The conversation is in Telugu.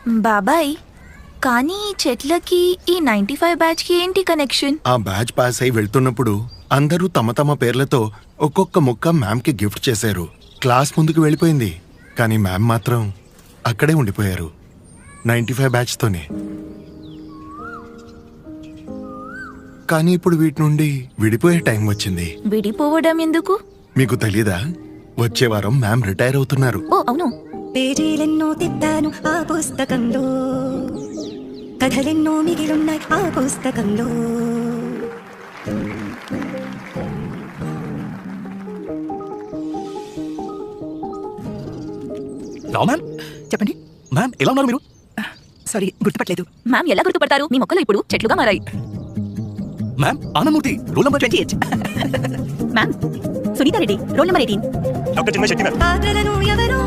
బాబాయ్, కానీ ఈ చెట్లకి ఈ 95 బ్యాచ్కి ఏంటి కనెక్షన్? ఆ బ్యాచ్ పాస్ అయి వెళ్తున్నప్పుడు అందరూ తమ తమ పేర్లతో ఒక్కొక్క ముక్క మ్యామ్కి గిఫ్ట్ చేశారు. క్లాస్ ముందుకు వెళ్ళిపోయింది, కానీ మ్యామ్ మాత్రం అక్కడే ఉండిపోయారు 95 బ్యాచ్తోనే. కానీ ఇప్పుడు వీటి నుండి విడిపోయే టైం వచ్చింది. విడిపోవడం ఎందుకు? మీకు తెలీదా? వచ్చే వారం మ్యామ్ రిటైర్ అవుతున్నారు. ఓ అవును. పేజీలెన్నో తిప్పాను ఆ పుస్తకంలో, కథలెన్నో మిగిలున్నాయి ఆ పుస్తకంలో. రావు మ్యామ్, చెప్పండి. మ్యామ్ ఎలా ఉన్నారు మీరు? సారీ, గుర్తుపట్టలేదు. మ్యామ్ ఎలా గుర్తుపడతారు? మీ మొక్కలు ఇప్పుడు చెట్లుగా మారాయి. Ma'am Anandamurthy, roll number 28. Ma'am Sunitha Reddy, roll number 18. Doctor Chinmay Shetty ma'am. పాత్రలను ఎవరో